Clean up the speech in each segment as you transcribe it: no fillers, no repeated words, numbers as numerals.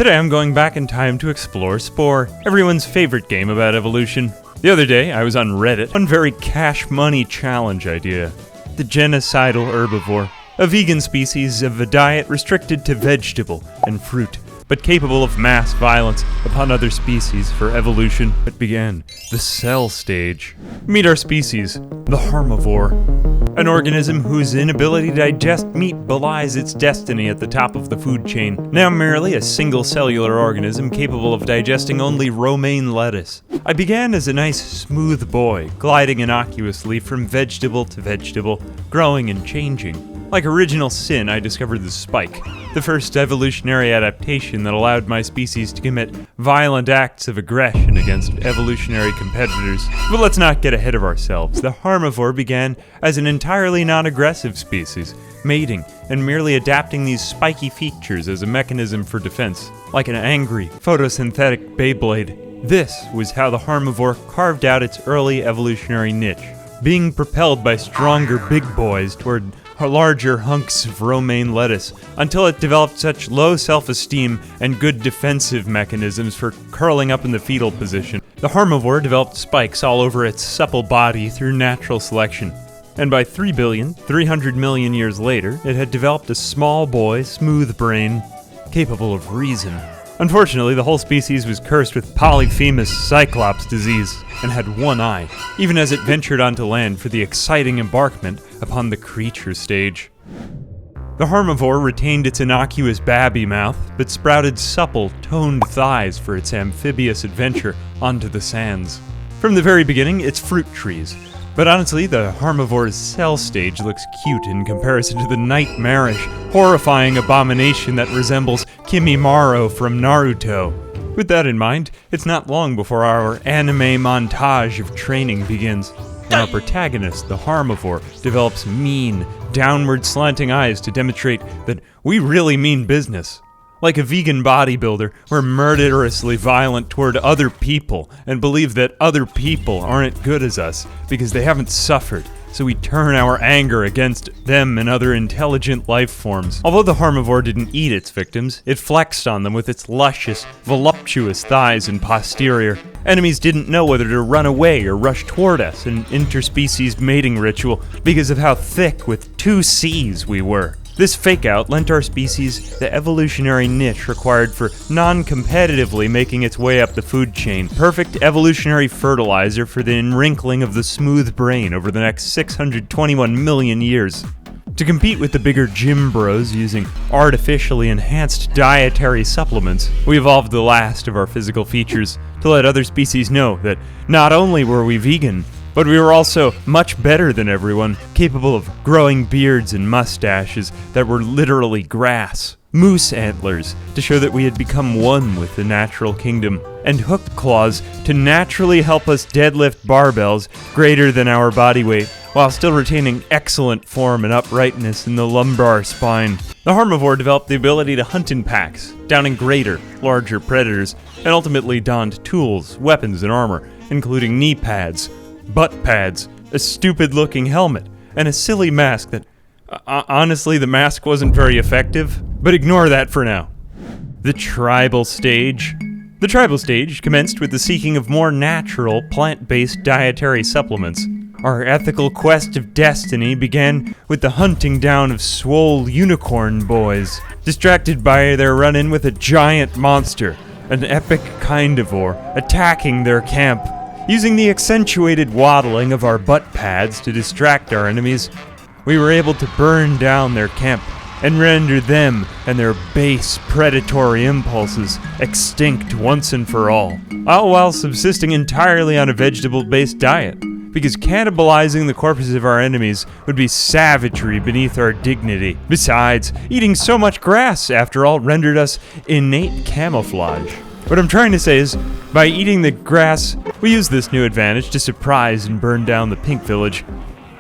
Today I'm going back in time to explore Spore, everyone's favorite game about evolution. The other day I was on Reddit, one very cash money challenge idea. The genocidal herbivore, a vegan species of a diet restricted to vegetable and fruit, but capable of mass violence upon other species for evolution. It began the cell stage. Meet our species, the Herbivore, an organism whose inability to digest meat belies its destiny at the top of the food chain. Now merely a single cellular organism capable of digesting only romaine lettuce. I began as a nice smooth boy, gliding innocuously from vegetable to vegetable, growing and changing. Like original sin, I discovered the spike, the first evolutionary adaptation that allowed my species to commit violent acts of aggression against evolutionary competitors. But let's not get ahead of ourselves. The Herbivore began as an entirely non-aggressive species, mating and merely adapting these spiky features as a mechanism for defense, like an angry, photosynthetic Beyblade. This was how the Herbivore carved out its early evolutionary niche, being propelled by stronger big boys toward larger hunks of romaine lettuce, until it developed such low self-esteem and good defensive mechanisms for curling up in the fetal position. The Herbivore developed spikes all over its supple body through natural selection, and by 3,300 million years later, it had developed a small boy, smooth brain, capable of reason. Unfortunately, the whole species was cursed with polyphemus cyclops disease and had one eye, even as it ventured onto land for the exciting embarkment upon the creature stage. The Herbivore retained its innocuous babby mouth, but sprouted supple, toned thighs for its amphibious adventure onto the sands. From the very beginning, it's fruit trees. But honestly, the Herbivore's cell stage looks cute in comparison to the nightmarish, horrifying abomination that resembles Kimimaro from Naruto. With that in mind, it's not long before our anime montage of training begins. And our protagonist, the Herbivore, develops mean, downward slanting eyes to demonstrate that we really mean business. Like a vegan bodybuilder, we're murderously violent toward other people and believe that other people aren't good as us because they haven't suffered, so we turn our anger against them and other intelligent life forms. Although the Herbivore didn't eat its victims, it flexed on them with its luscious, voluptuous thighs and posterior. Enemies didn't know whether to run away or rush toward us in interspecies mating ritual because of how thick with 2 C's we were. This fake-out lent our species the evolutionary niche required for non-competitively making its way up the food chain. Perfect evolutionary fertilizer for the enwrinkling of the smooth brain over the next 621 million years. To compete with the bigger gym bros using artificially enhanced dietary supplements, we evolved the last of our physical features to let other species know that not only were we vegan, but we were also much better than everyone, capable of growing beards and mustaches that were literally grass, moose antlers to show that we had become one with the natural kingdom, and hook claws to naturally help us deadlift barbells greater than our body weight, while still retaining excellent form and uprightness in the lumbar spine. The Herbivore developed the ability to hunt in packs, downing greater, larger predators, and ultimately donned tools, weapons, and armor, including knee pads, butt pads, a stupid-looking helmet, and a silly mask that, honestly, the mask wasn't very effective, but ignore that for now. The tribal stage. The tribal stage commenced with the seeking of more natural, plant-based dietary supplements. Our ethical quest of destiny began with the hunting down of swole unicorn boys, distracted by their run-in with a giant monster, an epic kindivore, attacking their camp. Using the accentuated waddling of our butt pads to distract our enemies, we were able to burn down their camp and render them and their base predatory impulses extinct once and for all while subsisting entirely on a vegetable-based diet, because cannibalizing the corpses of our enemies would be savagery beneath our dignity. Besides, eating so much grass, after all, rendered us innate camouflage. What I'm trying to say is, by eating the grass, we use this new advantage to surprise and burn down the Pink Village.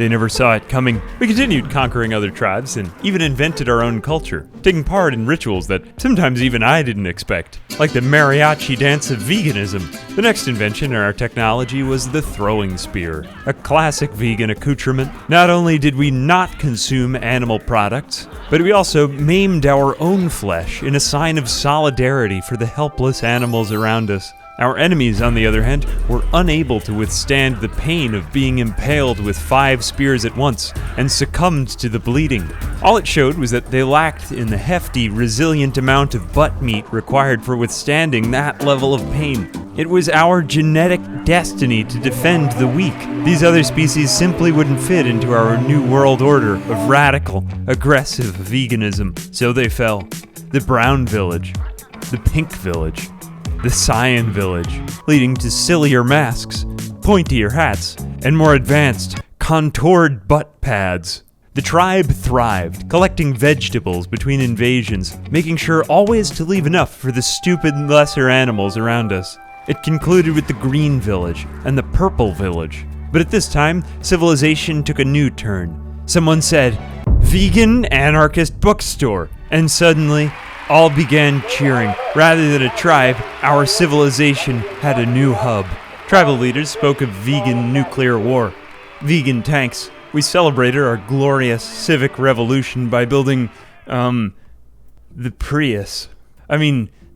They never saw it coming. We continued conquering other tribes and even invented our own culture, taking part in rituals that sometimes even I didn't expect, like the mariachi dance of veganism. The next invention in our technology was the throwing spear, a classic vegan accoutrement. Not only did we not consume animal products, but we also maimed our own flesh in a sign of solidarity for the helpless animals around us. Our enemies, on the other hand, were unable to withstand the pain of being impaled with 5 spears at once and succumbed to the bleeding. All it showed was that they lacked in the hefty, resilient amount of butt meat required for withstanding that level of pain. It was our genetic destiny to defend the weak. These other species simply wouldn't fit into our new world order of radical, aggressive veganism. So they fell. The brown village, the pink village, the cyan village, leading to sillier masks, pointier hats, and more advanced, contoured butt pads. The tribe thrived, collecting vegetables between invasions, making sure always to leave enough for the stupid lesser animals around us. It concluded with the green village and the purple village. But at this time, civilization took a new turn. Someone said, "Vegan anarchist bookstore," and suddenly, all began cheering. Rather than a tribe, our civilization had a new hub. Tribal leaders spoke of vegan nuclear war, vegan tanks. We celebrated our glorious civic revolution by building, the Prius.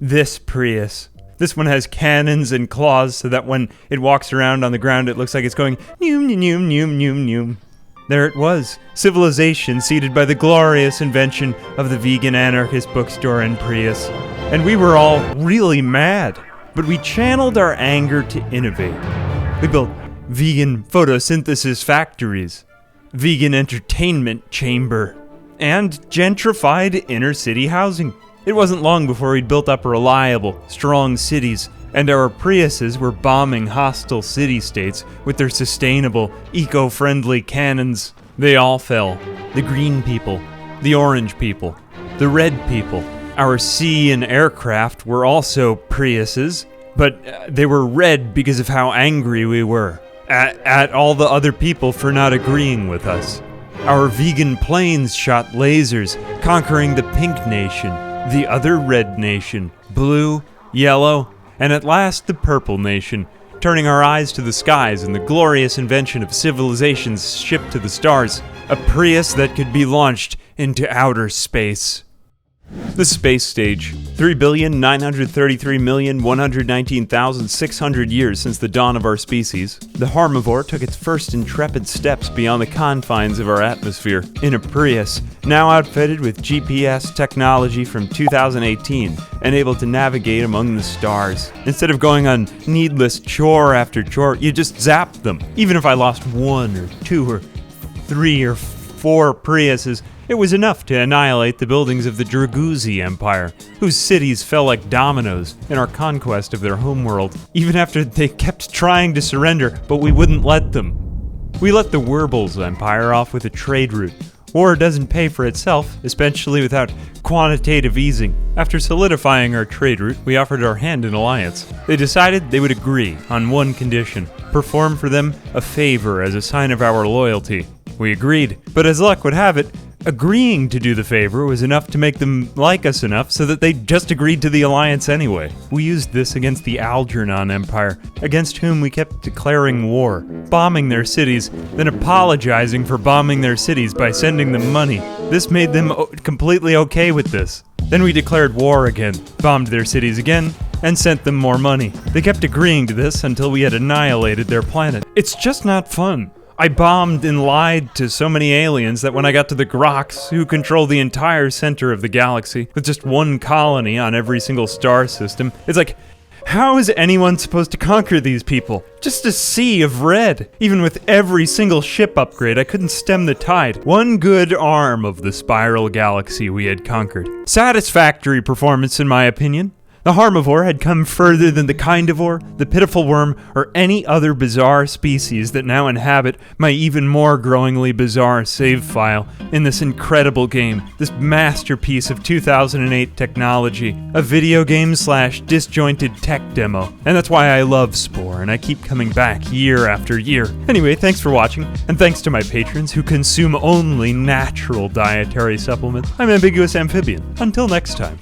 This Prius. This one has cannons and claws so that when it walks around on the ground it looks like it's going noom noom noom noom noom. There it was, civilization seated by the glorious invention of the vegan anarchist bookstore and Prius. And we were all really mad, but we channeled our anger to innovate. We built vegan photosynthesis factories, vegan entertainment chamber, and gentrified inner city housing. It wasn't long before we'd built up reliable, strong cities, and our Priuses were bombing hostile city-states with their sustainable, eco-friendly cannons. They all fell. The green people, the orange people, the red people. Our sea and aircraft were also Priuses, but they were red because of how angry we were at all the other people for not agreeing with us. Our vegan planes shot lasers, conquering the pink nation, the other red nation, blue, yellow, and at last the purple nation, turning our eyes to the skies and the glorious invention of civilization's ship to the stars, a Prius that could be launched into outer space. The space stage, 3,933,119,600 years since the dawn of our species, the Herbivore took its first intrepid steps beyond the confines of our atmosphere in a Prius, now outfitted with GPS technology from 2018 and able to navigate among the stars. Instead of going on needless chore after chore, you just zapped them. Even if I lost 1 or 2 or 3 or 4 Priuses, it was enough to annihilate the buildings of the Draguzi Empire, whose cities fell like dominoes in our conquest of their homeworld, even after they kept trying to surrender, but we wouldn't let them. We let the Werbals Empire off with a trade route. War doesn't pay for itself, especially without quantitative easing. After solidifying our trade route, we offered our hand in alliance. They decided they would agree on one condition: perform for them a favor as a sign of our loyalty. We agreed, but as luck would have it, agreeing to do the favor was enough to make them like us enough so that they just agreed to the alliance anyway. We used this against the Algernon Empire, against whom we kept declaring war, bombing their cities, then apologizing for bombing their cities by sending them money. This made them completely okay with this. Then we declared war again, bombed their cities again, and sent them more money. They kept agreeing to this until we had annihilated their planet. It's just not fun. I bombed and lied to so many aliens that when I got to the Groks, who control the entire center of the galaxy, with just one colony on every single star system, it's like, how is anyone supposed to conquer these people? Just a sea of red. Even with every single ship upgrade, I couldn't stem the tide. One good arm of the spiral galaxy we had conquered. Satisfactory performance in my opinion. The Herbivore had come further than the Kindivore, the pitiful worm, or any other bizarre species that now inhabit my even more growingly bizarre save file in this incredible game, this masterpiece of 2008 technology, a video game / disjointed tech demo. And that's why I love Spore, and I keep coming back year after year. Anyway, thanks for watching, and thanks to my patrons who consume only natural dietary supplements. I'm Ambiguous Amphibian. Until next time.